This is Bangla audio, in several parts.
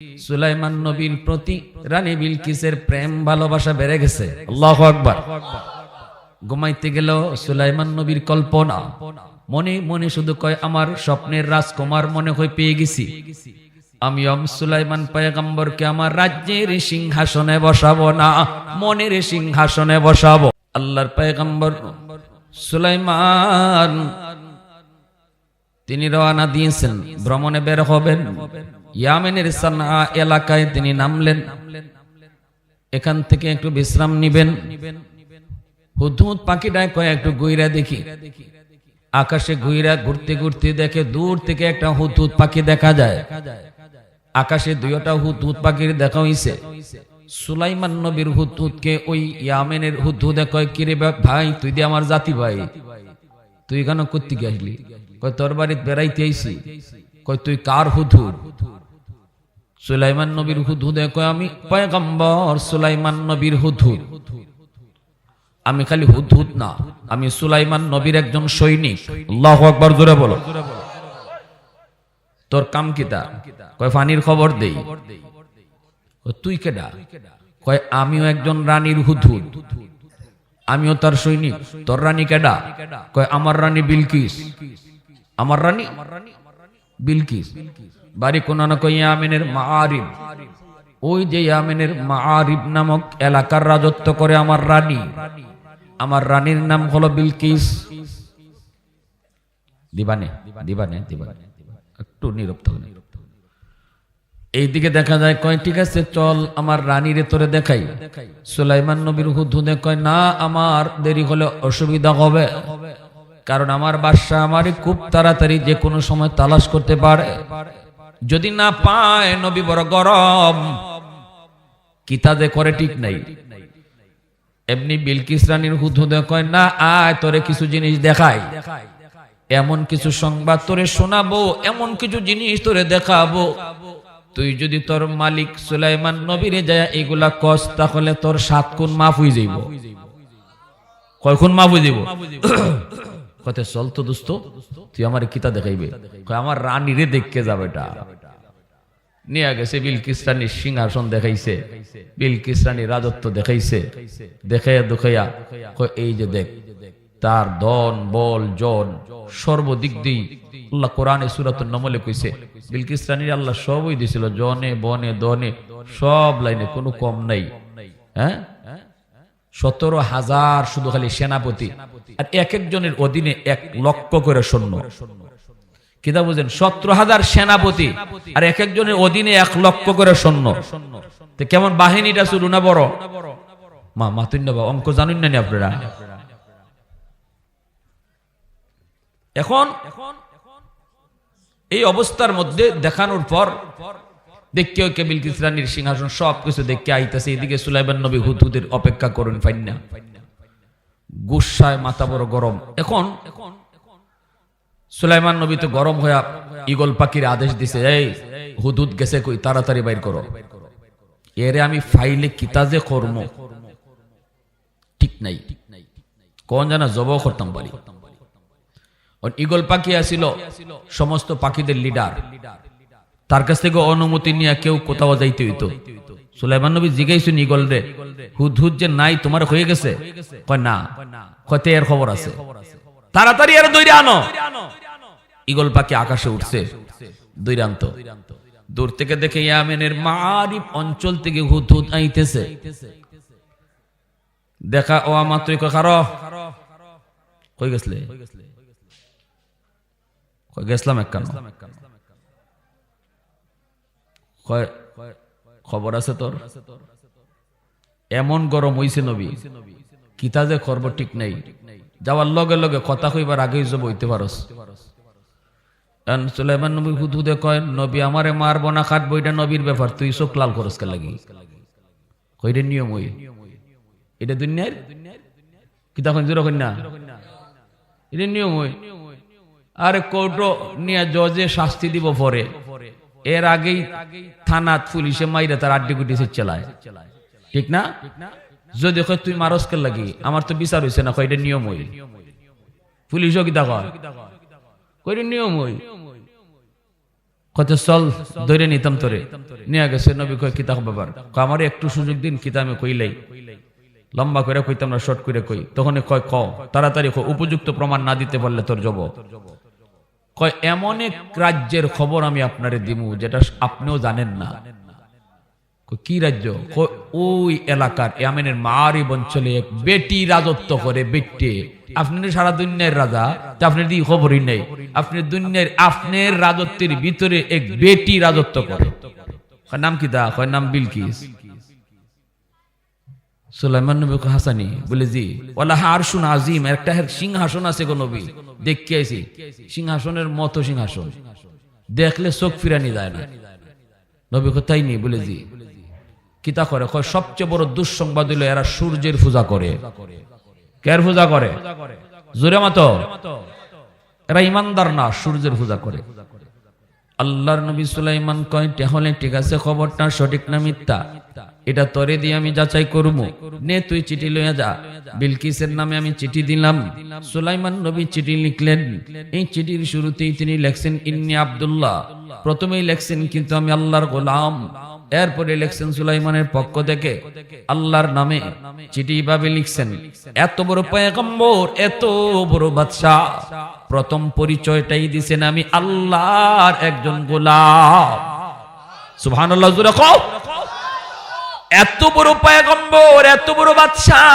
সুলাইমান নবীর প্রতি রানী বিলকিসের প্রেম ভালোবাসা বেড়ে গেছে। আল্লাহু আকবার। ঘুমাইতে গেল সুলাইমান নবীর কল্পনা, মনে মনে শুধু কয় আমার স্বপ্নের রাজকুমার মনে হয় পেয়ে গেছি, আমি সুলাইমান পয়গম্বরকে আমার রাজ্যের সিংহাসনে বসাবো না, মনের সিংহাসনে বসাবো। আল্লাহর পয়গম্বর সুলাইমান তিনি রওনা দিয়েছেন, ভ্রমণে বের হবেন। ইয়ামেনের সানআ এলাকায় তিনি নামলেন, এখান থেকে একটু বিশ্রাম নিবেন। হুদহুদ পাখিটায় কয় একটু ঘুইরা দেখি। আকাশে ঘুইরা ঘুরতে ঘুরতে দেখে দূর থেকে একটা হুদহুদ পাখি দেখা যায়। আকাশে দুইটা হুদহুদ পাখির দেখা হইছে। সুলাইমান নবীর হুদহুদকে ওই ইয়ামেনের হুদহুদে কয়, কিরে ভাই, তুই দিয়ে আমার জাতি ভাই, তুই কেন করতে গেলি? কয় তোর বাড়িতে বেড়াইতে আইছি। কয় তুই কার হুদহুদ? সুলাইমান নবীর হুদহুদে কয় আমি পয়গম্বর সুলাইমান নবীর হুদহুদ। আমি খালি হুদহুদ না, আমি সুলাইমান নবীর একজন সৈনিক। আল্লাহু আকবার, জোরে বলো। তোর কাম কিতা? কয় পানির খবর দেই। তুই কেডা? কয় আমিও একজন রানীর হুদহুদ, আমিও তার সৈনিক। তোর রানী কেডা? কয় আমার রানী বিলকিস। আমার রানী বিলকিস বাড়ি কোন না? কয় ইয়ামেনের মাআরিব। ওই যে ইয়ামেনের মাআরিব নামক এলাকার রাজত্ব করে আমার রানী। আমার রানীর নাম হলো বিলকিস। দিবানে দিবানে দিবানে একটু নীরব থাকুন। এইদিকে দেখা যায়, কয় ঠিক আছে চল আমার রানীরে তোরে দেখাই। সুলাইমান নবীর হুদহুদে কয় না, আমার দেরি হলে অসুবিধা হবে, কারণ আমার বাদশা আমারে খুব তাড়াতাড়ি যে কোনো সময় তালাশ করতে পারে। যদি না পায়, নবী বড় গরম, কিতাবে করে ঠিক নাই। এমনি বিলকিস রানীর হুদহুদে কয় না, আয় তোরে কিছু জিনিস দেখাই, এমন কিছু সংবাদ তোরে শোনাবো, এমন কিছু জিনিস তোরে দেখাবো, তুই যদি তোর মালিক সুলাইমান নবীরে যায় এগুলা কস, তাহলে তোর 7 গুণ মাফ হয়ে যাইব। কয় গুণ মাফ হয়ে যাইব? কতে চল তো দোস্ত, তুই আমার কিতা দেখাইবে? কয় আমার রানীরে দেখতে যাবে। এটা নিয়ে গেছে, বিলকিস রানীর সিংহাসন দেখাইছে, বিলকিস রানীর রাজত্ব দেখাইছে। দেখাইয়া দেখাইয়া কয় এই যে দেখ, তার ধন বল জন সর্বদিক দিয়ে আল্লাহ কোরআনে সূরাতুন নমলে কইছে বিলকিস রানীর আল্লাহ সবই দিছিল, জনে বনে দনে সব লাইনে, কোনো কম নাই। হ্যাঁ, 17,000 শুধু খালি সেনাপতি, আর এক একজনের অধীনে 1 লক্ষ করে সৈন্য। কিতা বুঝেন? 17,000 সেনাপতি আর এক একজনের অধীনে 1 লক্ষ করে সৈন্য। তো কেমন বাহিনীটা ছিল না বড়? মাতুন না, অঙ্ক জানুন না আপনারা? এখন এই অবস্থার মধ্যে দেখানোর পর দেখতে ওকে বিলকিস রানীর সিংহাসন সবকিছু দেখতে আইতাছে। এদিকে সুলাইমান নবী হুদহুদের অপেক্ষা করুন ফাইন্না, গুসায় মাথা বড় গরম। এখন সুলাইমান নবী তো গরম হয়ে ঈগল পাখির আদেশ দিছে, এই হুদহুদ গেছে কই, তাড়াতাড়ি বাইর করো। এরে আমি ফাইলে কিতাজে কর্ম ঠিক নাই, কোন জানা জব করতাম পারি। ঈগল পাখি আসিল সমস্ত পাখিদের লিডার, তার কাছ থেকে অনুমতি নিয়ে কেউ কোথাও যাইতে হইতো। সুলাইমান নবী জিজ্ঞাসা ঈগল রে, হুদহুদ যে নাই তোমার হয়ে গেছে? কয় না। কয়তে এর খবর আছে, তাড়াতাড়ি এর দইরা আনো। ঈগল পাখি আকাশে উঠছে, দইরা আনতো। দূর থেকে দেখে ইয়ামেনের মাআরিব অঞ্চল থেকে হুদহুদ আইতেছে। দেখা ও মাত্রই কয় খারো, কই গেছলে? কই গেছলাম একখান। কয় খবর আছে তোর? এমন গরম হইছে নবী, কিতা যে করব ঠিক নাই। যাওয়ার লগে লগে কথা কইবার আগেই যাব হইতে পারস। সুলাইমান নবী হুদহুদে কয়, নবী আমারে মারবো না কাটবো, এটা নবীর ব্যাপার, তুই চোখ লাল করস কে লাগি? কইরে নিয়ম হই, এটা দুনিয়ার কিতা কইন জোর কইন না, এটা নিয়ম হই। আরে কোর্টো নিয়ে জজে শাস্তি দিব পরে, এর আগেই থানাত পুলিশে মাইরে তার আড্ডি গুটি চালায়, ঠিক না? যদি কয় তুই মারস কে লাগি, আমার তো বিচার হইছে না, কয় এটা নিয়ম হই। পুলিশও কিতা কয়, কইরে নিয়ম হই। কত চল ধরে নিতাম তোরে, নিয়ে গেছে। নবী কয় কিতা ব্যাপার? আমার একটু সুযোগ দিন, কিতা আমি কইলাই, লম্বা করে কইতাম না, শর্ট করে কই। তখন কয় ক তাড়াতাড়ি, উপযুক্ত প্রমাণ না দিতে পারলে তোর জব। কয় এমন এক রাজ্যের খবর আমি আপনারে দিমু যেটা আপনিও জানেন না। কি রাজ্য? ওই এলাকার ইয়ামেনের মারিব অঞ্চলে এক বেটি রাজত্ব করে। বেটে আপনি সারা দুনিয়ার রাজা, আপনার দিকে খবরই নেই। আপনি দুনিয়ার আপনার রাজত্বের ভিতরে এক বেটি রাজত্ব করে। নাম কি দা? কয় নাম বিলকিস। সুলাইমান নবী হাসানি বলে জি ওয়ালা আরশুন আজিম, একটা সিংহাসন আছে গো নবী, দেখতে আইছি সিংহাসনের মতো সিংহাসন, দেখলে চোখ ফিরানি যায় না। নবী কোথায় নি? বলে জি। কিতা করে? কয় সবচেয়ে বড় দুঃসংবাদ হইল এরা সূর্যের পূজা করে। কার পূজা করে? জোরে মতো। এরা ইমানদার না, সূর্যের পূজা করে। আল্লাহর নবী সুলাইমান কয় তাহলে ঠিক আছে, খবরটা সঠিক না মিথ্যা এটা তরে দিয়ে আমি যাচাই করবো, নে তুই চিঠি লইয়া যা। বিলকিসের নামে আমি চিঠি দিলাম। সুলাইমান নবী চিঠি লিখলেন। এই চিঠির শুরুতেই তিনি লেখছেন ইন্নী আব্দুল্লাহ, প্রথমেই লেখছেন কিন্তু আমি আল্লাহর গোলাম। এরপরে লেখছেন সুলাইমানের পক্ষ থেকে আল্লাহর নামে। চিঠি ভাবে লিখছেন, এত বড় পয়গম্বর, এত বড় বাদশাহ, প্রথম পরিচয়টাই দিছেন আমি আল্লাহর একজন গোলাম। সুবহানাল্লাহ, জোরে কও। এত বড় পয়গম্বর, এত বড় বাদশাহ,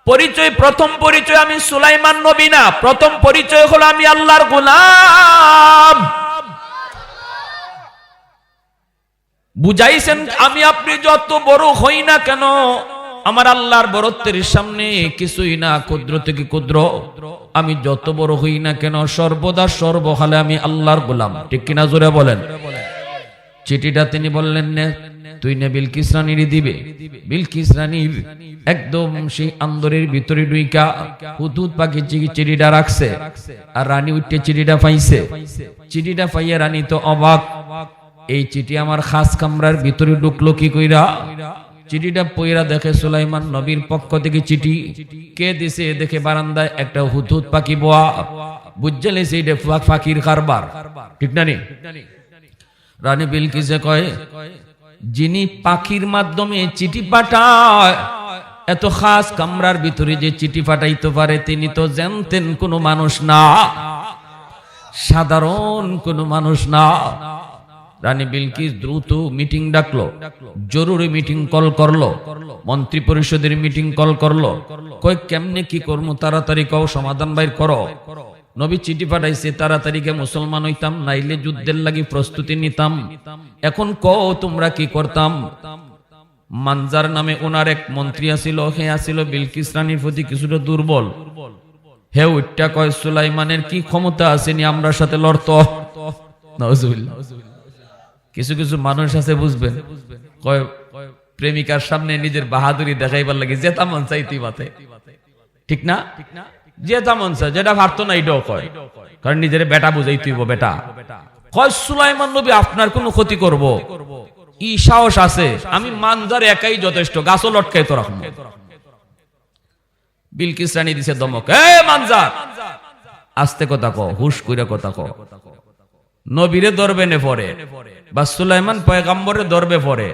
পরিচয় প্রথম পরিচয় আমি সুলাইমান নবী না, প্রথম পরিচয় হলো আমি আল্লাহর গোলাম। বুঝাইছেন আমি আপনি যত বড় হই না কেন আমার আল্লাহর বড়ত্বের সামনে কিছুই না, ক্ষুদ্র থেকে ক্ষুদ্র। আমি যত বড় হই না কেন সর্বদা সর্বকালে আমি আল্লাহর গোলাম। ঠিক কিনা জোরে বলেন। চিঠিটা তিনি বললেন নে তুই নে বিলকিস রানীর দিবে। বিলকিস রানীর একদম সেই আন্দরের ভিতরে ঢুইকা হুদহুদ পাখি চিঠিটা রাখছে, আর রানী উঠে চিঠিটা পাইছে। চিঠিটা পাইয়া রানী তো অবাক, এই চিঠি আমার খাস কামরার ভিতরে ঢুকলো কি কইরা? চিঠিটা পইরা দেখে সুলাইমান নবীর পক্ষ থেকে চিঠি। কে দিছে? দেখে বারান্দায় একটা হুদহুদ পাখি বোয়া। বুঝছে লেছে এটা পাখির কারবার, ঠিক না? রানী বিলকিসে কয় যিনি পাখির মাধ্যমে চিঠি পাঠায়, এত খাস কামরার ভিতরে যে চিঠি পাঠাইতে পারে তিনি তো জানতেন কোনো মানুষ না, সাধারণ কোনো মানুষ না। রানী বিলকিস দ্রুত মিটিং ডাকলো, জরুরি মিটিং কল করলো, মন্ত্রী পরিষদের মিটিং কল করলো। কয় কেমনে কি করবো, তাড়াতাড়ি কও, সমাধান বাইর করো। নবী চিঠি পাঠাইছে, তাড়াতাড়ি কে মুসলমান হইতাম, নাইলে যুদ্ধের লাগি প্রস্তুতি নিতাম। এখন কও তোমরা কি করতাম? মানজার নামে ওনার এক মন্ত্রী আছিল, হে আছিল বিলকিস রানীর প্রতি কিছুটা দুর্বল। হে উঠটা কয় সুলাইমানের কি ক্ষমতা আছে নি আমরা সাথে লড়তো? নাউজুবিল্লাহ। কিছু কিছু মানুষ আছে বুঝবেন, কয় প্রেমিকার সামনে নিজের বাহাদুরি দেখাইবার লাগে যেটা মন চাইতে বাতে, ঠিক না? যেটা মন চায়, যেটা পারতো না এটাও কয়, কারণ নিজের বেটা বুঝাই তুইব। বেটা কয় সুলাইমান নবী আপনার কোনো ক্ষতি করব ই সাহস আছে? আমি মানজার একাই যথেষ্ট, গাছও লটকাই তো রাখবো। বিলকিস রানী দিছে দমক, এ মানজার আস্তে কথা কও, হুশ কইরা কথা কও। নবীরে ধরবে নে পরে বা সুলাইমান পয়গম্বরে ধরবে পরে,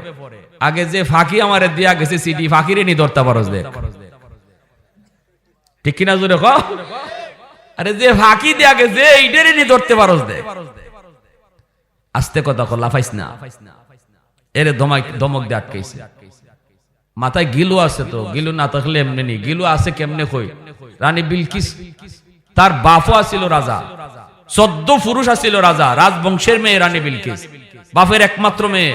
আগে যে ফাঁকি আমারে দিয়া গেছে সিডি ফাঁকিরে নি ধরতে পারোস দেখ, ঠিক কিনা জোরে কও? আরে যে ফাঁকি দিয়া গেছে এইটারে নি ধরতে পারোস দেখ। আস্তে কথা কও, লাফাইস না। এরে ধমক দিয়ে আটকাইছে। মাথায় গিলু আছে তো, গিলু না থাকলে এমনি নি, গিলু আছে কেমনে কই? রানী বিলকিস তার বাপও আছিল রাজা, 14 পুরুষ আছিল রাজা, রাজবংশের মেয়ে রানী বিলকিস, বাপের একমাত্র মেয়ে।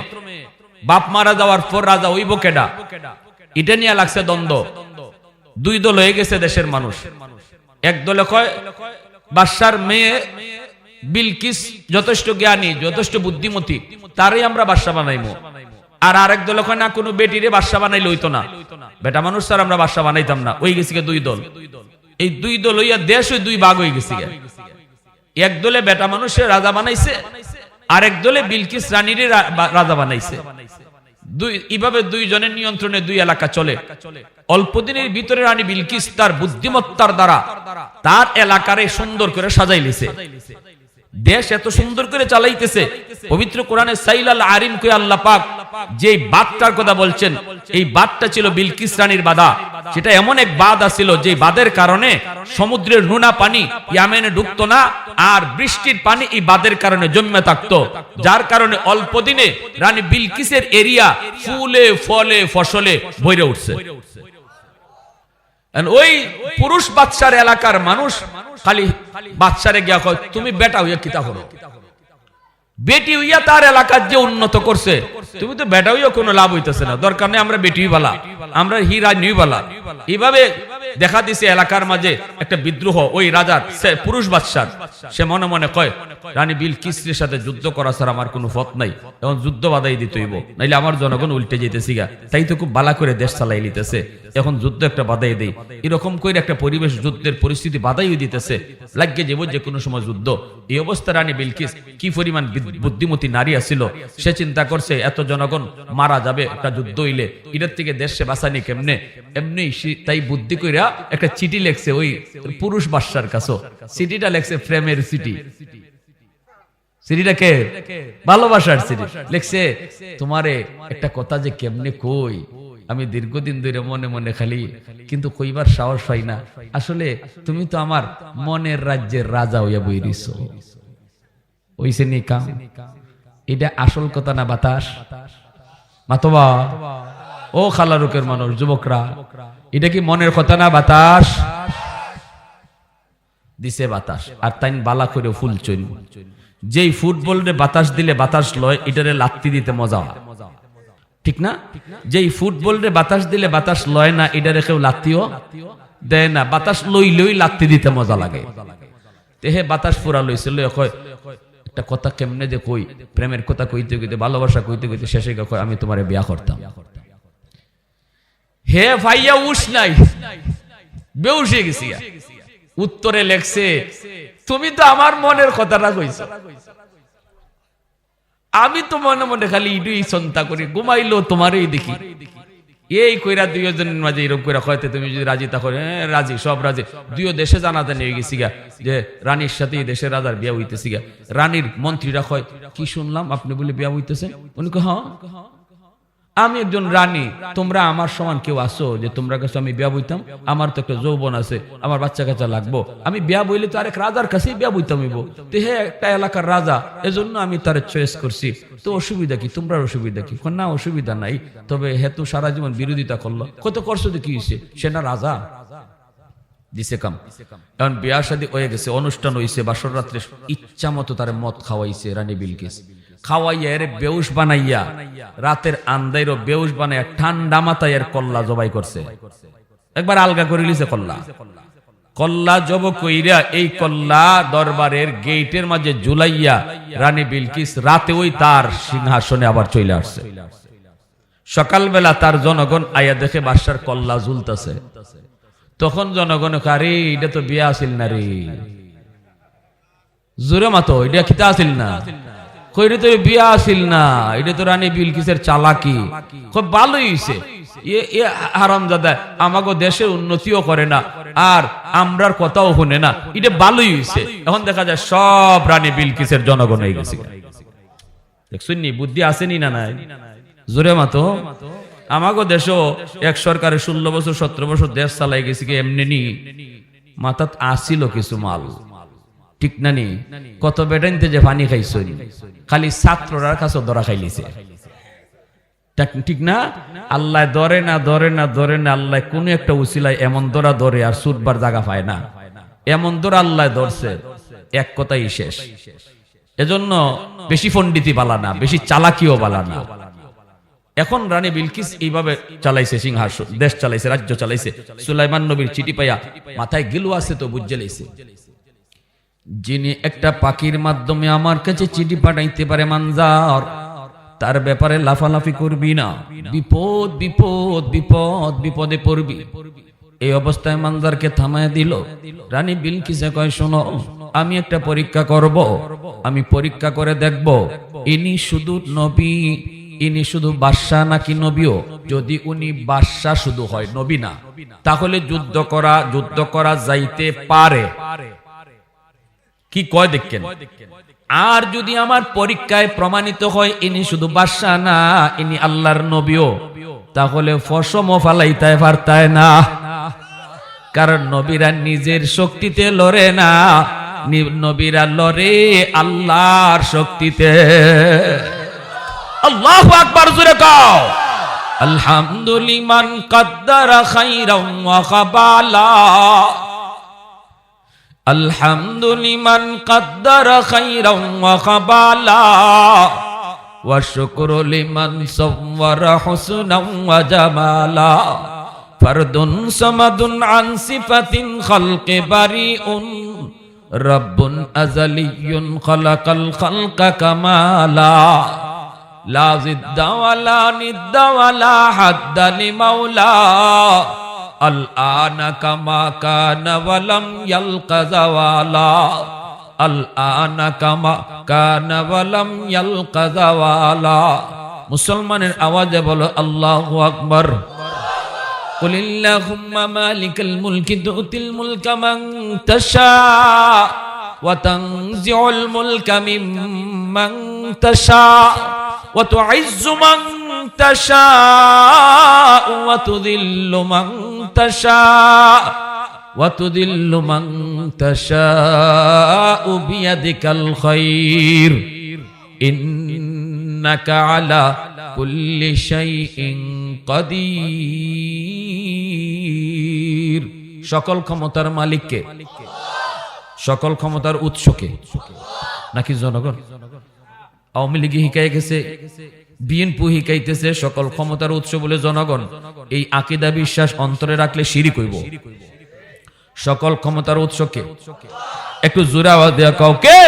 বাপ মারা যাওয়ার পর রাজা হইব কেডা, এটা নিয়ে লাগছে দ্বন্দ্ব। দুই দল হয়ে গেছে দেশের মানুষ। এক দলে কয় বাদশার মেয়ে বিলকিস যথেষ্ট জ্ঞানী, যথেষ্ট বুদ্ধিমতী, তারই আমরা বাদশা বানাইবো। আর আরেক দলে কয় না, কোনো বেটিরে বাদশা বানাইলে হইতো না, বেটা মানুষ স্যার আমরা বাদশা বানাইতাম না। ওই গেছে দুই দল। এই দুই দল হইয়া দেশ ওই দুই ভাগ হয়ে গেছে। এক দলে বেটা মানুষের রাজা বানাইছে, আরেক দলে বিলকিস রানীর রাজা বানাইছে। এইভাবে দুইজনের নিয়ন্ত্রণে দুই এলাকা চলে। অল্প দিনের ভিতরে রানী বিলকিস তার বুদ্ধিমত্তার দ্বারা তার এলাকারে সুন্দর করে সাজাই লিছে। দেশ এত সুন্দর করে চালাইতেছে। পবিত্র কোরআনে সাইলাল আরিম কে আল্লাহ পাক যে বাদটার কথা বলছেন, এই বাদটা ছিল বিলকিস রানীর বাদা। সেটা এমন এক বাদ ছিল যে বাদের কারণে সমুদ্রের নোনা পানি ইয়ামেনে ঢুকতো না, আর বৃষ্টির পানি এই বাদের কারণে জমে থাকতো, যার কারণে অল্প দিনে রানী বিলকিসের এরিয়া ফুলে ফলে ফসলে ভরে উঠছে। ওই পুরুষ বাদশার এলাকার মানুষ খালি বাদশারে গিয়া কয়, তুমি বেটা হইয়া কিতা করো? বেটি হইয়া তার এলাকার যে উন্নত করছে, তুমি তো বেটা হইয়া কোনো লাভ হইতেছে না, দরকার নেই, আমরা বেটি বালা, আমরা হীরা নিই বালা। এইভাবে দেখা দিছে এলাকার মাঝে একটা বিদ্রোহ ওই রাজার পুরুষ বাদশার। সে মনে মনে কয়, রানী বিলকিসের সাথে যুদ্ধ করা ছাড়া আমার কোনো পথ নাই, এখন যুদ্ধ বাধাই দিতে হইব, নাইলে আমার জনগণ উল্টে যেতেছি গা, তাই তো খুব বালা করে দেশ চালাই নিতেছে, এখন যুদ্ধ একটা বাধাই দেই। এরকম করে একটা পরিবেশ, যুদ্ধের পরিস্থিতি বাধাই দিতেছে, লাগিয়ে যাবো যে কোনো সময় যুদ্ধ। এই অবস্থা রানী বিলকিস কি পরিমাণ বুদ্ধিমতী নারী আছিল, সে চিন্তা করছে এত জনগণ মারা যাবে একটা যুদ্ধ হইলে, এটার থেকে দেশে বাঁচানি কেমনে। এমনি তাই বুদ্ধি কইরা একটা চিঠি লেখছে ওই পুরুষ বাদশার কাছে। চিঠিটা লেখছে প্রেমের চিঠি। চিঠিটাকে ভালোবাসার চিঠি লেখছে, তোমারে একটা কথা যে কেমনে কই, আমি দীর্ঘদিন ধরে মনে মনে খালি, কিন্তু কইবার সাহস হয় না। আসলে তুমি তো আমার মনের রাজ্যের রাজা হইয়া বইরিস, ওইসে নি কাম। এটা আসল কথা না বাতাস? মাতবা ও খালারুকের মানুষ, যুবকরা, এটা কি মনের কথা না বাতাস? দিছে বাতাস, আর তাই বালা করে ফুল চইল। যেই ফুটবলে বাতাস দিলে বাতাস লয়, এটারে লাত্তি দিতে মজা হয়, ঠিক না? যেই ফুটবলে বাতাস দিলে বাতাস লয় না, এটারে কেউ লাত্তিও দেয় না, বাতাস লইলেই লাত্তি দিতে মজা লাগে। তেহে বাতাস পুরা লইছিল, একটা কথা কেমনে যে কই, প্রেমের কথা কইতে কইতে, ভালোবাসা কইতে কইতে শেষে কয়, আমি তোমারে বিয়া করতাম। হে ভাইয়া উস নাই, বেউস হয়ে গেছি। উত্তরে লেখছে, তুমি তো আমার মনের কথাটা কইছো, আমি তো মনে মনে খালি ইডুই চিন্তা করি, ঘুমাইলো তোমারই দেখি। এই কইরা দুইজনের মাঝে এরকম করে কয়তে, তুমি যদি রাজি থাকো, রাজি, সব রাজি। দুইও দেশে জানাতে নিয়ে গেছি গা যে রানীর সাথে দেশের রাজার বিয়া হইতেছি গা। রানীর মন্ত্রীরা কয়, কি শুনলাম আপনি বলে বিয়া হইতেছেন? উনি কয়, হ্যাঁ, আমি একজন রানী, তোমরা আমার সমান কেউ আসো যে তোমরা কাছে আমি বিয়া বইতাম? আমার তো একটা যৌবন আছে, আমার বাচ্চা কাচ্চা লাগবো, আমি বিয়া বইলে তো আরেক রাজার কাছেই বিয়া বইতাম হইব। তো হে একটা এলাকার রাজা, এজন্য আমি তার চয়েস করছি। তো অসুবিধা কি? তোমরা অসুবিধা কি? না, অসুবিধা নাই, তবে হেতু সারা জীবন বিরোধিতা করলো, কত করছো তো কি হয়েছে, সে না রাজা দিছে কাম। এখন বিয়া শাদী হয়ে গেছে, অনুষ্ঠান হইছে, বাসর রাত্রে ইচ্ছা মতো তার মদ খাওয়াইছে রানী বিলকিস। খাওয়াইয়া এর বেউস বানাইয়া, রাতের আন্দাইরও বেউস বানাইয়া ঠান্ডা মাথায় এর কল্লা জবাই করছে, একবার আলগা করে লিছে কল্লা। কল্লা জব কইরা এই কল্লা দরবারের গেটের মাঝে ঝুলাইয়া রানী বিলকিস রাতে ওই তার সিংহাসনে আবার চলে আসছে। সকালবেলা তার জনগণ আয়া দেখে বাদশার কল্লা ঝুলতেছে। তখন জনগণ, আরে এটা তো বিয়া আসিল না রে, জোরে মাতো, এটা খিতা আসিল না, কইরে তো বিয়া আসিল না, এটা তো রানী বিলকিসের চালাকি। খুব ভালোই হইছে, এ হারামজাদা আমাগো দেশের উন্নতিও করে না, আর আমরার কথাও শুনে না, এটা ভালোই হইছে। এখন দেখা যায় সব রানী বিলকিসের জনগণ হয়ে গেছে। দেখছেন নি বুদ্ধি আসেনি না নাই? জোরে মাতো। আমাগো দেশও এক সরকারে 16 বছর 17 বছর দেশ চালাই গেছে কি এমনি নি, মাথাত আসিল কিছু মাল, ঠিক না নি? কত বেটাইনতে যে পানি খাইছো, খালি ছাত্ররা কাছে ধরা খাইলিছে, ঠিক না? আল্লাহ ধরে না, ধরে না, ধরে না, আল্লাহ কোন একটা উসিলায় এমন ধরা ধরে আর ছুটবার জায়গা পায় না, এমন ধরা আল্লাহ ধরছে, এক কথাই শেষ। এজন্য বেশি পণ্ডিতি বালা না, বেশি চালাকিও বালা না। এখন রানী বিলকিস এইভাবে চালাইছে সিংহাসন, দেশ চালাইছে, রাজ্য চালাইছে। সুলাইমান নবীর চিঠি পাইয়া মাথায় গিলু আছে তো বুঝে লাইছে, যিনি একটা পাখির মাধ্যমে আমার কাছে চিঠি পাঠাইতে পারে মানজার, তার ব্যাপারে লাফালাফি করবি না, বিপদ বিপদ বিপদ, বিপদে পড়বি। এই অবস্থায় মানজারকে থামায় দিল। রানী বিলকিসে কয়, শোনো, আমি একটা পরীক্ষা করব, আমি পরীক্ষা করে দেখব ইনি শুধু নবী, ইনি শুধু বাদশা নাকি নবীও। যদি উনি বাদশা শুধু হয়, নবী না, তাহলে যুদ্ধ করা যাইতে পারে। কি কয় দেখেন। আর যদি আমার পরীক্ষায় প্রমাণিত হয় ইনি শুধু বাদশা না, ইনি আল্লাহর নবীও, তাহলে ফসমও ফালাইতে পারতায় না। কারণ নবীরা নিজের শক্তিতে লড়ে না, নবীরা লড়ে আল্লাহর শক্তিতে। আল্লাহু আকবার, জোরে কও আলহামদুলিমান কদ্দারা খাইরাম ওয়া খাবালা। আলহামদুলিমান কদ্দারা খাইরাম ওয়া খাবালা ওয়া শুকরু লিমান সাওয়ারা হুসনাম ওয়া জামালা। ফারদুন সামাদুন আন সিফাতিন খালকি বারিউন রাব্বুন আযালিয়্যুন খালাকাল খালকা কামালা। লা জিদ্দা ওয়ালা নিদ্দা ওয়ালা হাদ্দা লিমাওলা। আল আনা কামা কানা ওয়ালাম ইয়ালকা যাওয়ালা। আল আনা কামা কানা ওয়ালাম ইয়ালকা যাওয়ালা। মুসলমানের আওয়াজে বলো আল্লাহু আকবার। কুলিল্লাহুম্মা মালিকাল মুলকি তুতিল মুলকা মান তাশা ওয়া তানজিউল মুলকা মিম্মান তাশা ওয়া তুইজ্জু মান তাশা ওয়া তুযিল্লু মান তাশা ওয়া তুযিল্লু মান তাশা বিয়াদিকাল খায়র ইন্নাকা আলা কুল্লি শাইইন কাদির। সকল ক্ষমতার মালিককে, সকল ক্ষমতার উৎসকে নাকি জনগণ? আওয়ামী লীগ হিকায় গেছে, বিএনপি হিকাইতেছে সকল ক্ষমতার উৎস বলে জনগণ। এই আকীদা বিশ্বাস অন্তরে রাখলে শিরিক হইব। সকল ক্ষমতার উৎসকে একটু জোরে আওয়াজ দেয়া কও কে?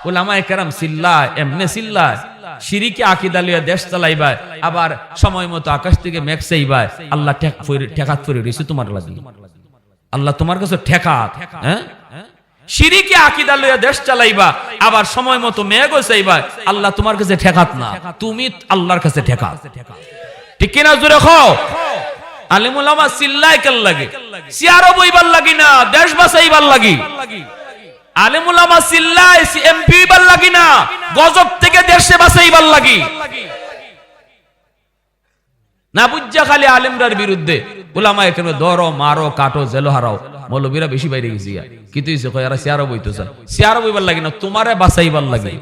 উলামায়ে কেরাম সিল্লায়, এমনে সিল্লায়। শিরিকি আকীদা লইয়া দেশ চালাইবা, আবার সময় মতো আকাশ থেকে মেঘ চাইবা। আল্লাহ ঠেকাত করে রইছে তোমার লাগি। আল্লাহ তোমার কাছে ঠেকাত। হ্যাঁ, শিরিকি আকীদা লইয়া দেশ চালাইবা, আবার সময় মতো মেঘও চাইবা। আল্লাহ তোমার কাছে ঠেকাত না, তুমি আল্লাহর কাছে ঠেকাত। ঠিক কিনা? জোরে কও। আলেম উলামা সিল্লায় কেন লাগে? সিয়ারও বইবার লাগি না, দেশ বাঁচাইবার লাগি। আলেম উলামা সিল্লায় এমপি বার লাগি না, গজব থেকে দেশে বাঁচাইবার লাগি। না বুঝা খালি আলেমরার বিরুদ্ধে উলামা এখানে ধরো, মারো, কাটো, জেলো হারাও। মৌলবীরা বেশি বাইরে গেছি। কিন্তু এরা সিয়ারও বইতো স্যার, সিয়ারও বইবার লাগি না, তোমারে বাঁচাইবার লাগি।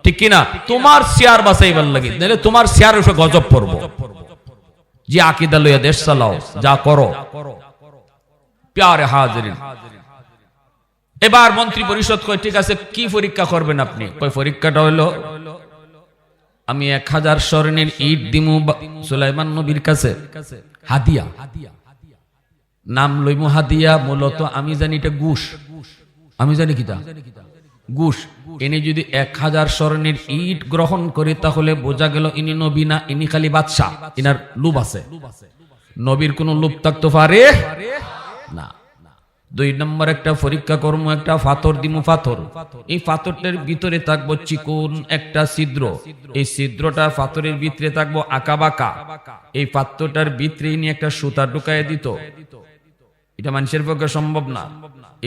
ঠিক কিনা? তোমার সিয়ার বাঁচাইবার লাগি, নাহলে তোমার সিয়ার এসে গজব পড়ব। যে আকীদা লইয়া দেশ চালাও, যা করো। প্যারে হাজিরিন, এবার মন্ত্রী পরিষদ কয় ঠিক আছে, কি পরীক্ষা করবেন আপনি? কয় পরীক্ষাটা হলো আমি 1000 স্বর্ণের ইট দিমু সুলাইমান নবীর কাছে হাদিয়া। নাম লইমু হাদিয়া। মূলত আমি জানি এটা ঘুষ। আমি জানি কিটা ঘুষ। ইনি যদি 1000 স্বর্ণের ইট গ্রহণ করে তাহলে বোঝা গেল ইনি নবী না, ইনি খালি বাদশা। ইনার লোভ আছে। নবীর কোন লোভ থাকতে পারে না। 2 নম্বর একটা পরীক্ষা করবো, একটা পাথর দিমু। পাথর, এই পাথরটার ভিতরে থাকবো চিকন একটা ছিদ্র। এই ছিদ্রটা পাথরের ভিতরে থাকবো আঁকা বাঁকা। এই পাথরটার ভিতরে নিয়ে একটা সুতা ঢুকায় দিত। এটা মানুষের পক্ষে সম্ভব না।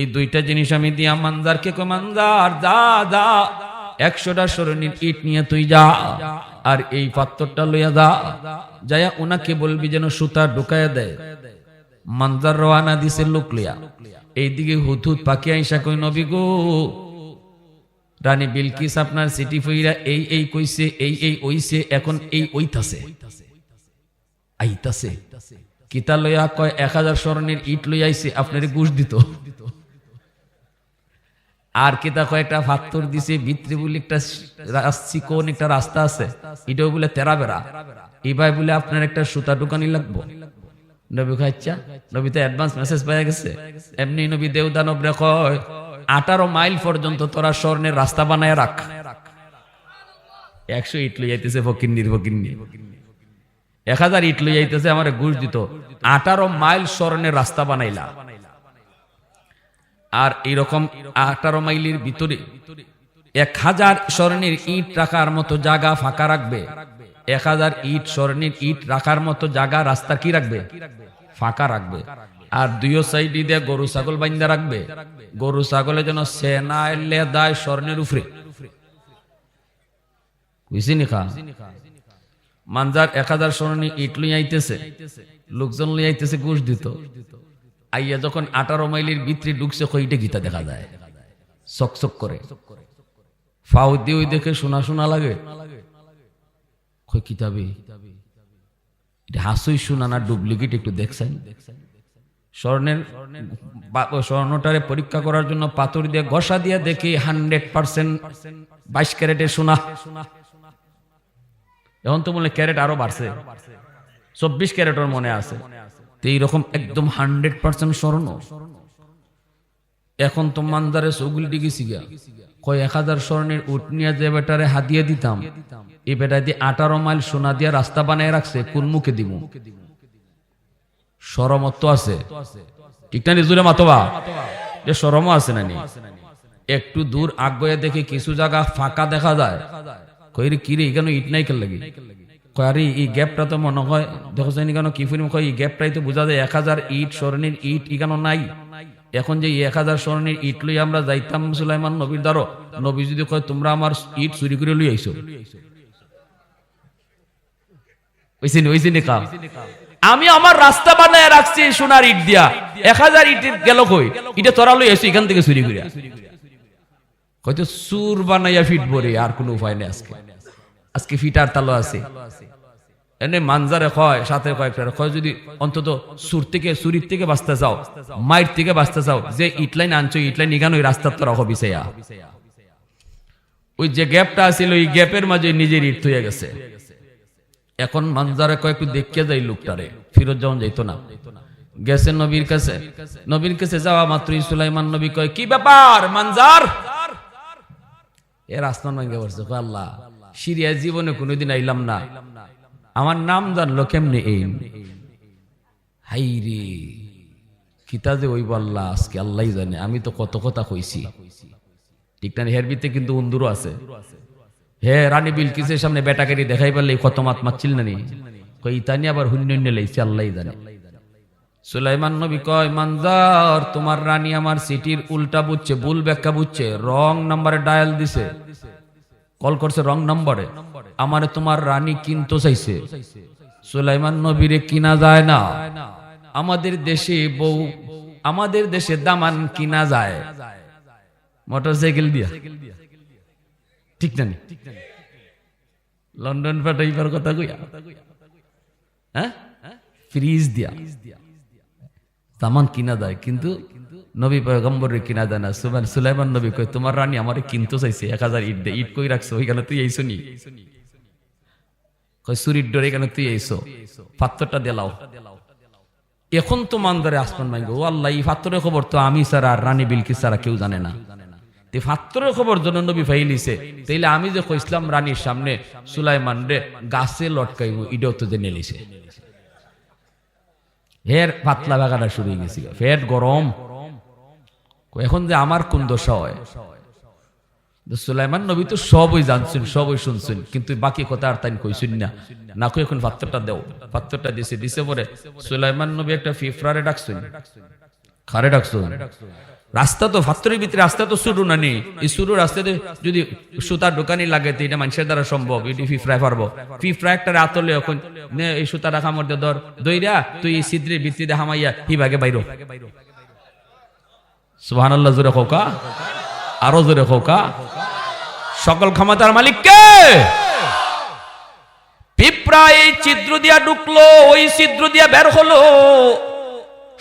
এই 2টা জিনিস আমি দিয়া মানজারকে কই, মানজার যা যা 100টা স্বর্ণের ইট নিয়ে তুই যা, আর এই পাথরটা লইয়া যা। যায়া ওনাকে বলবি যেন সুতা ঢুকায় দেয়। মানজার রওয়ানা দিছে লোক লইয়া। এইদিকে হুদহুদ পাখি আইসা কই, নবী গো, রানী বিলকিস আপনার সিটি ফইরা এই এই কইছে, এই এই ওইছে, এখন এই ওইতাছে আইতাছে। কিতা লইয়া? কয় 1000 স্বর্ণের ইট লইয়া আইছে, আপনারে ঘুষ দিত। আর কিতা কয় একটা পাথর দিছে, ভিতরে বলে একটা চিকন একটা রাস্তা আছে, এটাও বলে তেরা বেড়া। এবার বলে আপনার একটা সুতা ঢুকানি লাগবো। নবী কয় আচ্ছা। নবী তো অ্যাডভান্স মেসেজ পাইয়া গেছে। এমনি নবী দেওদানব রে কয় 18 মাইল পর্যন্ত তোরা স্বর্ণের রাস্তা বানায় রাখ। 100 ইট লই যাইতেছে ফকিন্নির ফকিন্নি, 1000 ইট লই যাইতেছে, আমারে ঘুষ দিত। 18 মাইল স্বর্ণের রাস্তা বানাইলা। আর এইরকম 18 মাইলের ভিতরে 1000 স্বর্ণের ইট রাখার মতো জায়গা ফাঁকা রাখবে। 1000 ইট স্বর্ণের ইট রাখার মতো জায়গা রাস্তা কি রাখবে? ফাঁকা রাখবে। আর দুইও সাইডে দিয়ে গরু ছাগল বান্ধা রাখবে, গরু ছাগলের জন্য সেনা এলে দায় স্বর্ণের উপরে, বুঝছিনি খা। মানজার 1000 স্বর্ণের ইট লই আইতেছে, লোকজন লই আইতেছে ঘুষ দিত, আইয়া যখন 18 মাইলের ভিতরে ঢুকছে কইটা গীতা দেখা যায় চকচক করে, ফাউ দিয়ে ওই দেখে শোনা শোনা লাগে, কই কিতাবে এটা হাসুই শোনা না ডুপ্লিকেট একটু দেখছেন। স্বর্ণটারে পরীক্ষা করার জন্য পাথর দিয়ে ঘষা দিয়ে দেখি 100% 22 ক্যারেটের সোনা। এখন তো মনে ক্যারেট আরো বাড়ছে, 24 ক্যারেটের মনে আছে। তো এইরকম একদম 100% স্বর্ণ। এখন তো মানদারে সগুল ডিগেছি গিয়া, কয় 1000 স্বর্ণের উট নিয়ে যে বেটারে হাতিয়ে দিতাম, এই বেটা দিয়ে 18 মাইল সোনা দিয়ে রাস্তা বানায় রাখছে, কোন মুখে দিব? শরমত্ব আছে ঠিক না? নিজুরে মাতবা যে শরমও আছে না নি? একটু দূর আগে দেখে কিছু জায়গা ফাঁকা দেখা যায়, কই রে কি রে এখানে ইট নাই কেন লাগি? কয় আরে এই গ্যাপটা তো মনে হয় দেখো জানি কেন কি ফিল্ম, কয় এই গ্যাপটাই তো বোঝা যায় 1000 ইট স্বর্ণের ইট এখানে নাই। এখন যে 1000 স্বর্ণের ইট লই আমরা যাইতাম সুলাইমান নবীর দ্বারা, নবী যদি কয় তোমরা আমার ইট চুরি করে লই আইছো, ওইসিনি কা আমি আমার রাস্তা বানায় রাখছি সোনার ইট দিয়া, 1000 ইট গেল কই? এটা তোরা লই আইছো এখান থেকে চুরি করিয়া, হয়তো সুর বানাইয়া ফিট ভরে, আর কোনো উপায় নেই। আজকে ফিটার তালো আছে এনে মানজারে কয়, সাথে কয়েকটা কয় যদি অন্তত সুর থেকে চুরির থেকে বাঁচতে চাও, মাইর থেকে বাঁচতে চাও, যে ইটলাইন আনছো ইটলাইন ইগান ওই রাস্তার তো রাখো বিছাইয়া। ওই যে গ্যাপটা আছিল ওই গ্যাপের মাঝে নিজের ইট হয়ে গেছে। এখন মানজারে কয় একটু দেখিয়া যাই লোকটারে, ফিরত যখন যাইতো না, গেছে নবীর কাছে। নবীর কাছে যাওয়া মাত্রই সুলাইমান নবী কয় কি ব্যাপার মানজার? এর আসমান ভাঙ্গে পড়ছে, আল্লাহ সিরিয়া জীবনে কোনোদিন আইলাম না, আমার নাম জানলো কেমনে? এই হাই রে কিতা যে ওই বললা আজকে আল্লাহ জানে, আমি তো কত কথা কইছি ঠিক না? হের ভিতরে কিন্তু উন্দুরও আছে। হে রানী বিলকিসের সামনে বেটাকেরি দেখাই পারলে কত মাত মারছিল না নি? কই ইতানি আবার হুন্য লাইছে আল্লাহ জানে। সুলাইমান নবী কয় মানজার তোমার রানী আমার সিটির উল্টা বুঝছে, ভুল ব্যাখ্যা বুঝছে, রং নাম্বারে ডায়াল দিছে, কল করছে রং নম্বরে, আমারে তোমার রানী কিনতে চাইছে। সুলাইমান নবীরে কিনা যায় না, আমাদের দেশে বউ, আমাদের দেশে দামান কিনা যায় মোটরসাইকেল দিয়া, ঠিক না? লন্ডন পাঠাইবার কথা কইয়া, হ্যাঁ ফ্রিজ দিয়া দামান কিনা যায়, কিন্তু নবী পয়গম্বরের কিনা যায় না। সুলাইমান নবী কয় তোমার রানী আমারে কিনতে চাইছে, 1000 ইট দে, ইট কই রাখছো ওইখানে তুই আইছো নি? কয় চুরির ডরে এখানে তুই আইছো, পাথরটা দেলাও। এখন তো মানদারে আসমান মাইগো, ও আল্লাহ এই পাথরের খবর তো আমি ছাড়া আর রানী বিলকিস ছাড়া কেউ জানে না। পাথরের খবর জন্য নবী ফাইলিছে, তাইলে আমি যে কইছিলাম রানীর সামনে সুলাইমান রে গাছে লটকাইব, ইডও তো জেনে লিছে। ফের পাতলা বাগাটা শুরু হয়ে গেছিল, ফের গরম। এখন যে আমার কোন দশা হয়? সুলাইমান নবী তো সবই জানছেন, সবই শুনছেন, কিন্তু বাকি কথা আর তাই কইছেন না। না কই এখন পাথরটা দেও, পাথরটা দিছে, দিছে পরে সুলাইমান নবী একটা ফিফরারে ডাকছেন, খারে ডাকছেন। রাস্তা তো পাথরের ভিতরে, রাস্তা তো শুরু না নি, এই শুরু রাস্তাতে যদি সুতার দোকানি লাগে তো এটা মানুষের দ্বারা সম্ভব, এটি ফিফরায় পারবো। ফিফরা একটা রাতলে এখন এই সুতা রাখা মধ্যে ধর দইরা তুই এই ছিদ্রের ভিত্তিতে হামাইয়া হিবাগে বাইরো। সুবহানাল্লাহ জোরে খোকা, আরো জোরে খোকা। সকল ক্ষমতার মালিক কে? পিঁপড়া এই ছিদ্র দিয়া ঢুকলো, ওই ছিদ্র দিয়া বের হলো,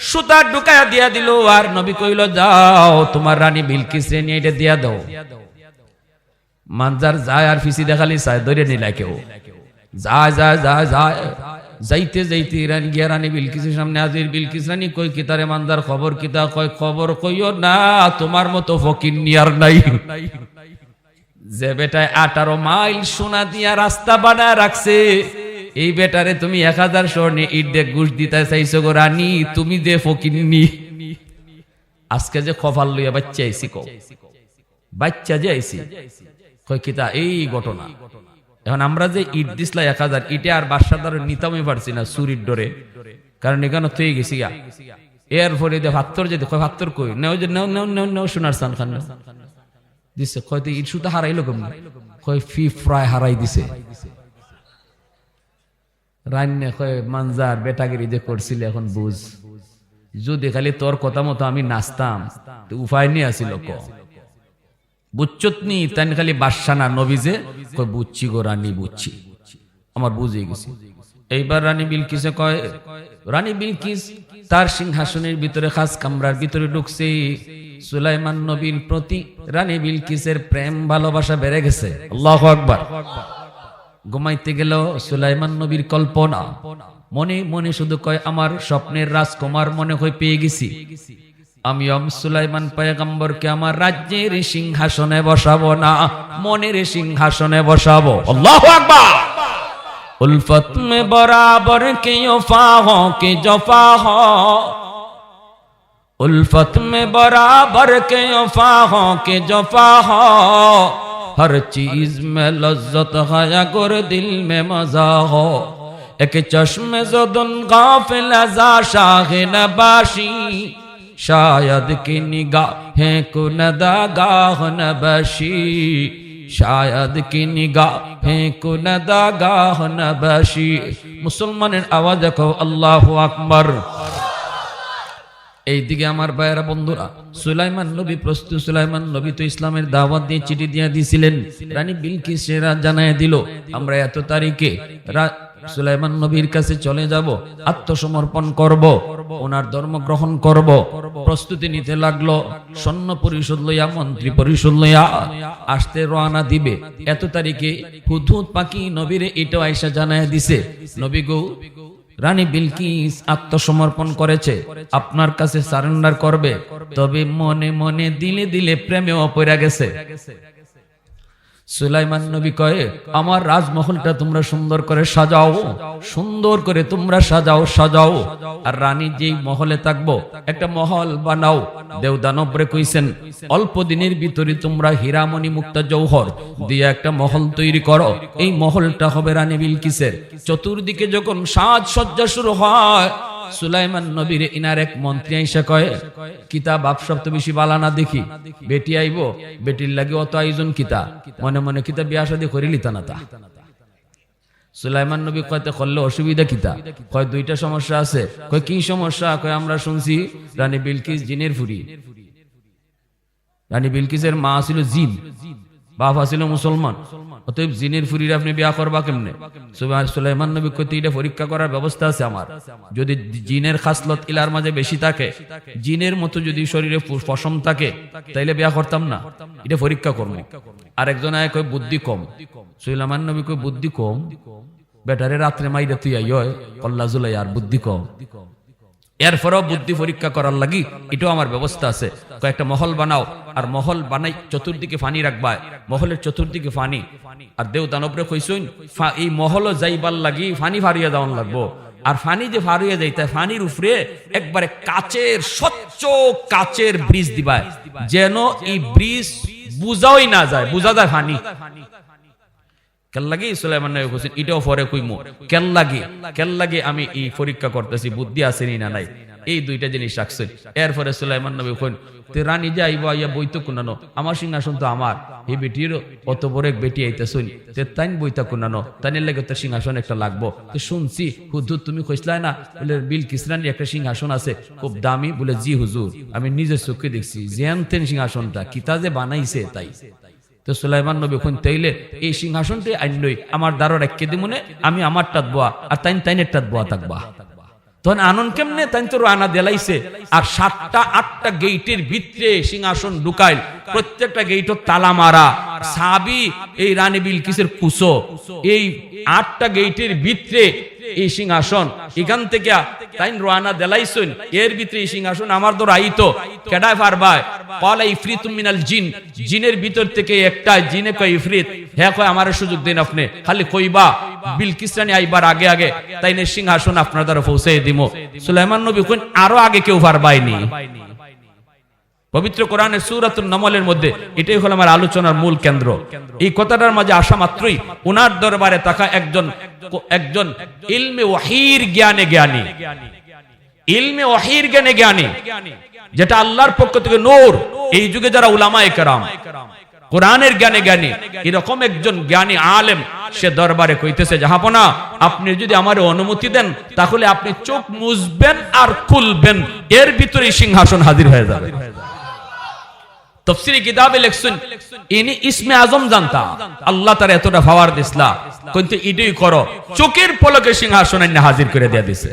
সুতা ঢুকায়া দিয়া দিল, আর নবী কইল যাও তোমার রানী বিলকিস নিয়ে এটা দিয়া দাও। মানজার যায় আর ফিসি দেখালি চায়, ধরে নিলা কেউ, যায় যায় যায় যায়, যাইতে যাইতে রানী গিয়া রানী বিলকিসের সামনে হাজির। বিলকিস রানী কই কিতারে মানজার খবর কিতা? কয় খবর কইও না, তোমার মতো ফকির নিয়ার নাই, যে বেটায় 18 মাইল সোনা দিয়া রাস্তা বানায় রাখছে, এই বেটারে তুমি 1000 স্বর্ণে ইট দিয়ে ঘুষ দিতে চাইছো গো রানী, তুমি যে ফকিন্নি। আজকে যে কপাল লইয়া বাচ্চা আইছি, কও বাচ্চা যে আইছি, কয় কিতা? এই ঘটনা। এখন আমরা যে ইট দিসলা 1000, ইটে আর বাসাদার নিতামই পারছি না চুরির ডরে, কারণ এখানে তুই গেছি গা এরপরে ভাত্তর যেতে কয় ভাত্তর কই নেও যে নেও নেও নেও নেও সোনার সান খান দিছে কয় তো ইস্যুটা হারাইলো কেমন কয় ফি ফ্রাই হারাই দিছে রান্না কয় মানজার বেটাগিরি যে করছিল এখন বুঝ যদি খালি তোর কথা মতো আমি নাচতাম তো উপায় নিয়ে আসিল ক বুঝছত নি তাই খালি বাদশা না নবী যে কয় বুঝছি গো রানী বুঝছি আমার বুঝে গেছি। এইবার রানী বিলকিসে কয় রানী বিলকিস তার সিংহাসনের ভিতরে খাস কামরার ভিতরে ঢুকছে সুলাইমান নবীর প্রতি রানী বিলকিসের প্রেম ভালোবাসা বেড়ে গেছে। আল্লাহু আকবার। ঘুমাইতে গেল সুলাইমান নবীর কল্পনা মনে মনে শুধু কয় আমার স্বপ্নের রাজকুমার মনে হয় পেয়ে গেছি আমি সুলাইমান পয়গম্বরকে আমার রাজ্যের সিংহাসনে বসাবো না মনের সিংহাসনে বসাবো। আল্লাহু আকবার। उल्फत में बराबर के वफा हो के जफा हो उल्फत में बराबर के वफा हो के जफा हो हर चीज में लज्जत है अगर दिल में मजा हो एक चश्मे ज़दन गाफिल अज़ा शाह नबाशी शायद की निगाहें कुनदा गाह नबाशी शायद की निगाहें कुनदा गाह नबाशी। मुसलमाনের আওয়াজ দেখো আল্লাহু আকবার। এইদিকে আমার ভাইয়েরা বন্ধুরা সুলাইমান নবী প্রস্তুত। সুলাইমান নবী তো ইসলামের দাওয়াত দিয়ে চিঠি দিয়ে দিয়েছিলেন। রানী বিলকিসেরা জানায় দিল আমরা এত তারিখে সুলাইমান নবীর কাছে চলে যাব, আত্মসমর্পণ করব, ওনার ধর্ম গ্রহণ করব। প্রস্তুতি নিতে লাগলো। সৈন্য পরিষদ লইয়া মন্ত্রী পরিষদ লইয়া আসতে রওনা দিবে। এত তারিখে হুদহুদ পাখি নবীরে এটাও আয়েশা জানায় দিছে নবী গো রানী বিলকিস আত্মসমর্পণ করেছে, আপনার কাছে সারেন্ডার করবে, তবে মনে মনে দিলে দিলে প্রেমেও পড়ে গেছে। সুলাইমান নবী কয়ে আমার রাজমহলটা তোমরা সুন্দর করে সাজাও, সুন্দর করে তোমরা সাজাও সাজাও। আর রানী যেই মহলে থাকবো একটা মহল বানাও। দেবদানবরে কইছেন অল্প দিনের ভিতরে তোমরা হীরামণি মুক্তা জৌহর দিয়ে একটা মহল তৈরি করো। এই মহলটা হবে রানী বিলকিসের। চতুর্দিকে যখন সাজসজ্জা শুরু হয় সুলাইমান নবীর ইনার এক মন্ত্রী আইসা কয়ে কিতাব আপসব তো বেশি বালানা দেখি, বেটি আইব, বেটির লাগে অত আয়োজন কিতা, মনে মনে কিতা বিয়া শাদী করিলি তা না তা। সুলাইমান নবী কয়তে করলে অসুবিধা কিতা? কয় দুইটা সমস্যা আছে। কয় কি সমস্যা? কয় আমরা শুনছি রানী বিলকিস জিনের ফুরি। রানী বিলকিসের মা ছিল জিন, বাবা ছিল মুসলমান, অতএব জিনের ফুরির আপনি বিয়া করবা কেমনে? সুলাইমান নবী কইতে এটা পরীক্ষা করার ব্যবস্থা আছে আমার। যদি জিনের খাসলত ইলার মাঝে বেশি থাকে, জিনের মতো যদি শরীরে পশম থাকে, তাইলে বিয়া করতাম না, এটা পরীক্ষা করব। আরেকজন আয় কয় বুদ্ধি কম। সুলাইমান নবী কয় বুদ্ধি কম? বেটারে রাত্রে মাইরা তুই আই কল্লা জুলাই আর বুদ্ধি কম। এরপরও বুদ্ধি পরীক্ষা করার লাগি এটাও আমার ব্যবস্থা আছে। কয়েকটা মহল বানাও, আর মহল বানাই চতুর্দিকে ফানি রাখবা, মহলের চতুর্দিকে ফানি। আর দেও দানবরে কইছইন এই মহল যাইবার লাগি ফানি ফারিয়া যাওয়ান লাগবো। আর ফানি যে ফারিয়া যাইতে ফানির উপরে একবারে কাচের স্বচ্ছ কাচের ব্রিজ দিবা, যেন এই ব্রিজ বুঝাই না যায়, বুঝা যায় ফানি। কেল্লাগে সুলাইমান নবী কইছেন এটাও পরে কইমু কেল্লাগে আমি এই পরীক্ষা করতেছি বুদ্ধি আছে না নাই, এই দুইটা জিনিস রাখছেন। এরপরে সুলাইমান নবী কইন তে রানী যে আইবা আইয়া বইতো কুনানো, আমার সিংহাসন তো আমার, এই বেটির অত বড় এক বেটি আইতাছুন, তে তাইন বইতা কুনানো, তাইনের লাগে তো সিংহাসন একটা লাগবো। তো শুনছি হুজুর তুমি কইছলাই না বলে বিলকিস রানী একটা সিংহাসন আছে খুব দামি, বলে জি হুজুর আমি নিজের চোখে দেখছি, জেনতেন সিংহাসনটা কিতা যে বানাইছে তাই। তো সুলাইমান নবী কোন তাইলে এই সিংহাসনটি আইনই আমার দ্বারা রাখকে দিমুনে, আমি আমারটাত বোয়া আর তাইনেরটাত বোয়া থাকবা। তখন আনন্দ কেমনে? তাই তো রানা দেলাইছে। আর 7টা 8টা গেইটের ভিতরে সিংহাসন ঢুকাইল, প্রত্যেকটা গেইটও তালা মারা। সাহাবী এই রানী বিলকিসের কুসো, এই 8টা গেইটের ভিতরে এই সিংহাসন, এখান থেকে তাই রানা দেলাইছেন এর ভিতরে এই সিংহাসন আমার তো রাইতো কেডায় পারবায়? ক্বালা ইফরিতুম মিনাল জিন, জিনের ভিতর থেকে একটা জিনে কয় ইফরিত, হ্যাঁ কয় আমারে সুযোগ দিন, আপনি খালি কইবা বিলকিস রানী আইবার আগে আগে তাইনে সিংহাসন আপনার দ্বারা পৌঁছে দিমু। সুলাইমান নবী কইন আরো আগে কেউ পারবাইনি। পবিত্র কোরআনের সূরাতুন নামলের মধ্যে এটাই হলো আমার আলোচনার মূল কেন্দ্র। এই কথাটার মাঝে আসা মাত্রই ওনার দরবারে থাকা একজন ইলমে ওয়াহির জ্ঞানী, ইলমে ওয়াহির জ্ঞানে জ্ঞানী, যেটা আল্লাহর পক্ষ থেকে নূর। এই যুগে যারা উলামায়ে কেরাম কোরআনের জ্ঞানে জ্ঞানী, এরকম একজন জ্ঞানী আলেম সে দরবারে কইতেছে, জাহাপনা আপনি যদি আমার অনুমতি দেন তাহলে আপনি চোখ মুছবেন আর খুলবেন, এর ভিতরে সিংহাসন হাজির হয়ে যাবে। তাফসীরে কিতাবে লেখছেন ইনি ইসমে আজম জানতা, আল্লাহ তার এতটা পাওয়ার দিসলা কিন্তু ইডই করো, চোখের পলকে সিংহাসন এনে হাজির করে দেয়া দিছে।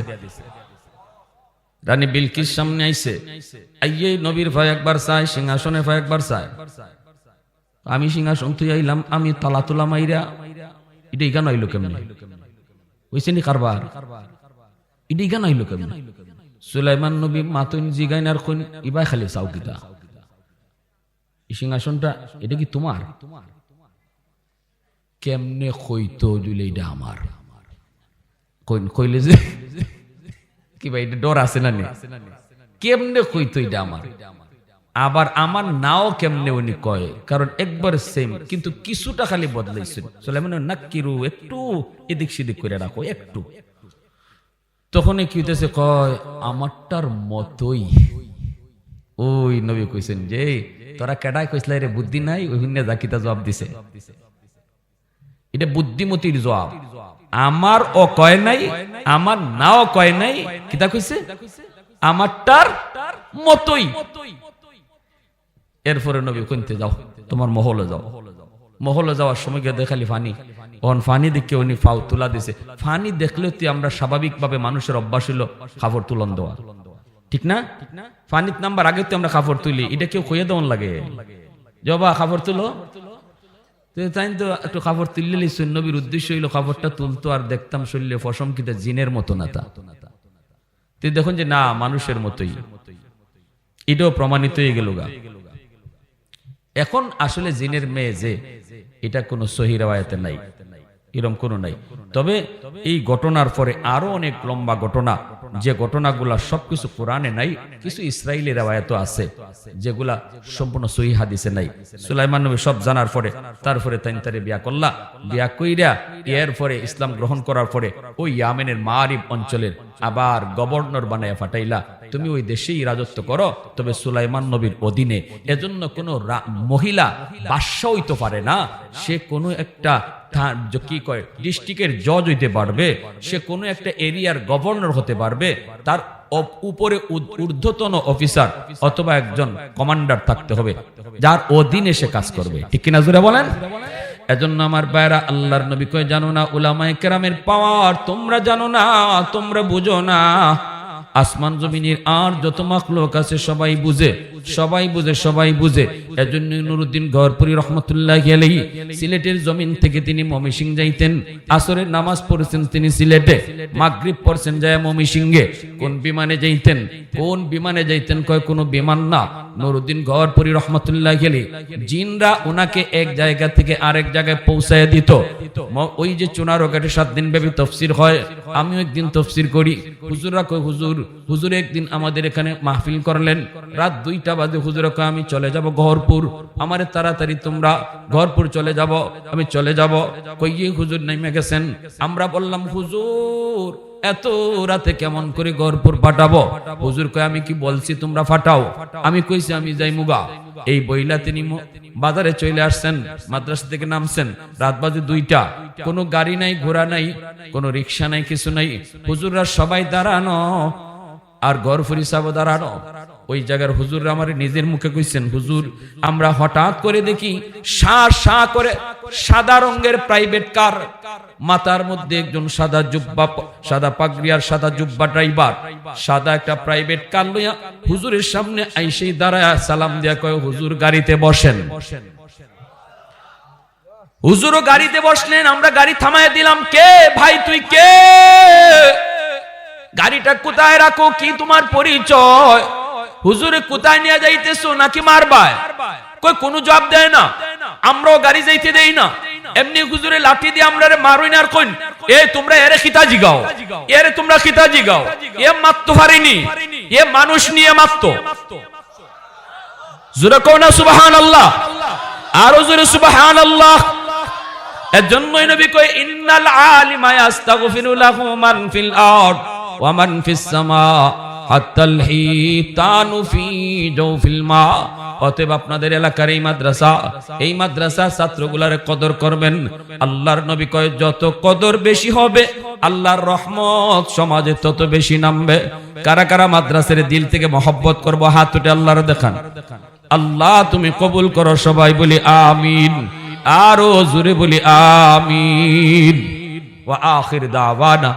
রানী বিলকিস সামনে আইছে, আইয়ে নবীর ভাই একবার চাই, সিংহাসনে ভাই একবার চাই। আমি সিংহাসন তুই আইলাম, আমি তালা তুলা মাইরা, এটা ইগান আইল কেমনে? হইছে নি কারবার? এটা ইগান আইল কেমনে? সুলাইমান নবী মাতুন জিগাইনার কোন ইবাই খালি চাও কিতা, এই সিংহাসনটা এটা কি তোমার? কেমনে কইতো দিলে এটা আমার? কইলে যে কি ভাই এটা ডর আছে না? কেমনে কইতো এটা আমার? আবার আমার নাও কেমনে উনি কয়, কারণ একবার সেম কিন্তু কিছুটা খালি বদলাইছেন। সুলাইমান নাকিরু একটু এদিক সেদিক করে রাখো একটু। তখন কি হইতেছে, কয় আমারটার মতোই। ওই নবী কইছেন যে তোরা কেডাই কইসলাই রে, বুদ্ধি নাই? ওই হুন্নে জাকিতা জবাব দিছে, এটা বুদ্ধিমতির জবাব। আমার ও কয় নাই, আমার নাও কয় নাই, কিতা কইছে আমারটার মতোই। এরপরে নবী কইতে যাও তোমার মহলে যাও। মহলে যাওয়ার সময় গিয়ে দেখালি ফানি, ওন ফানি দেখে উনি ফাউ তুলা দিছে। ফানি দেখলে তুই আমরা স্বাভাবিকভাবে মানুষের অভ্যাস হইল খাবার তুলন দেওয়া, ঠিক না? ফানিত নাম্বার আগে তো আমরা খাবার তুলি, এটা কেউ কইয়ে দেওয়ান লাগে জবা খাবার তুলো, তাই তো একটু খাবার তুললে নবীর উদ্দেশ্য হইলো খাবারটা তুলতো আর দেখতাম শরীরে ফসম কিতা জিনের মতো না, তা তুই দেখুন যে না মানুষের মতোই, এটাও প্রমাণিত হয়ে গেল গা। এখন আসলে জিনের মেয়ে যে এটা কোনো সহি রিওয়ায়াতে নাই, এরকম কোনো নাই। তবে এই ঘটনার পরে আরো অনেক লম্বা ঘটনা, যে ঘটনাগুলা সবকিছু কোরআনে নাই, কিছু ইসরাইলি রিওয়ায়াতও আছে যেগুলা সম্পূর্ণ সহি হাদিসে নাই। সুলাইমান নবী সব জানার পরে তারপরে তারে বিয়া করলা, বিয়া কইরা এর পরে ইসলাম গ্রহণ করার পরে ওই ইয়ামেনের মারিব অঞ্চলের আবার গভর্নর বানায় ফাটাইলা, তুমি ওই দেশেই রাজত্ব করো, তবে সুলাইমান নবীর অধীনে। এজন্য কোন মহিলা বাদশা হইতে পারে না, সে কোনো একটা কি কয় ডিস্ট্রিক্টের জজ হইতে পারবে, সে কোনো একটা এরিয়ার গভর্নর হতে পারবে, তার উপরে ঊর্ধ্বতন অফিসার অথবা একজন কমান্ডার থাকতে হবে যার অধীনে সে কাজ করবে, ঠিক কিনা জোরে বলেন? এজন্য আমার ভাইরা, আল্লাহর নবী কয় জানো না উলামায়ে কেরামের পাওয়ার, তোমরা জানো না, তোমরা বুঝো না। আসমান জমিনের আর যত মাখলুক আছে সবাই বুঝে, সবাই বুঝে, সবাই বুঝে। এজন্য নুরুদ্দিন গওহরপুরী রহমাতুল্লাহি আলাইহি সিলেটের জমিন থেকে তিনি ময়মনসিংহ যাইতেন, আসরের নামাজ পড়ছেন তিনি সিলেটে, মাগরিব পড়ছেন যায় ময়মনসিংহে। কোন বিমানে যাইতেন? কোন বিমানে যাইতেন? কয় কোনো বিমান না, নুরুদ্দিন গওহরপুরী রহমাতুল্লাহি আলাইহি জিনরা ওনাকে এক জায়গা থেকে আরেক জায়গায় পৌঁছায় দিত। ওই যে চুনারঘাটে 7 দিন ব্যাপী তাফসীর হয়, আমিও একদিন তাফসীর করি। হুজুররা কয় হুজুর একদিন আমাদের এখানে মাহফিল করলেন, রাত 2টা বাজে হুজুর কয় আমি চলে যাব গওহরপুর, আমারে তাড়াতাড়ি তোমরা গওহরপুর চলে যাব। আমি চলে যাব, কইয়ে হুজুর নেমে গেছেন। আমরা বললাম হুজুর এত রাতে কেমন করে গওহরপুর পাঠাবো? হুজুর কয় আমি কি বলছি তোমরা ফাটাও? আমি কইছি আমি যাই মুগা। এই বইলা তিনি বাজারে চলে আসছেন, মাদ্রাসা থেকে নামছেন, রাত বাজে 2টা, কোনো গাড়ি নাই, ঘোড়া নাই, কোনো রিক্সা নাই, কিছু নাই। হুজুররা সবাই দাঁড়ানো আর গওহরপুরি সাহেব দাঁড়ানো। ওই জায়গার হুজুররা আমার নিজের মুখে কইছেন, হুজুর আমরা হঠাৎ করে দেখি শা করে সাদা রঙের প্রাইভেট কার, মাথার মধ্যে একজন সাদা জুব্বা, সাদা পাগড়ি আর সাদা জুব্বা ড্রাইভার, সাদা একটা প্রাইভেট কার লইয়া হুজুরের সামনে আইসেই দাঁড়ায় সালাম দিয়া কয় হুজুর গাড়িতে বসেন। হুজুরও গাড়িতে বসলেন, আমরা গাড়ি থামায় দিলাম। কে ভাই তুই কে? গাড়িটা কোথায় রাখো? কি তোমার পরিচয়? হুজুরে কোথায় নিয়ে যাইতেছো নাকি মারবায়? কই কোনো জবাব দেয় না। আমরাও গাড়ি যাইতে দেই না, এমনি হুজুরে লাঠি দিয়ে আমরা মারুই না। আর কইন এ তোমরা এরে খিতা জিগাও, এরে তোমরা খিতা জিগাও। এ মারতে পারিনি, এ মানুষ নিয়ে মারতো। জোরে কও না সুবহানাল্লাহ, আরো জোরে সুবহানাল্লাহ। এজন্যই নবী কয় ইন্নাল আলিমা ইস্তাগফিরু লাহু মান ফিল আরদ ওয়া মান ফিস সামা। হাত্তাল হিতানু ফি জাওফিল মা। অতএব আপনাদের এলাকার এই মাদ্রাসা ছাত্রগুলার কদর করবেন। আল্লাহর নবী কয় যত কদর বেশি হবে আল্লাহর রহমত সমাজে তত বেশি নামবে। কারা কারা মাদ্রাসার দিল থেকে মহব্বত করব হাত উঠে আল্লাহর দেখান। আল্লাহ তুমি কবুল করো, সবাই বলি আমিন, আরো জোরে বলি আমিন। ওয়া আখির দাওয়ানা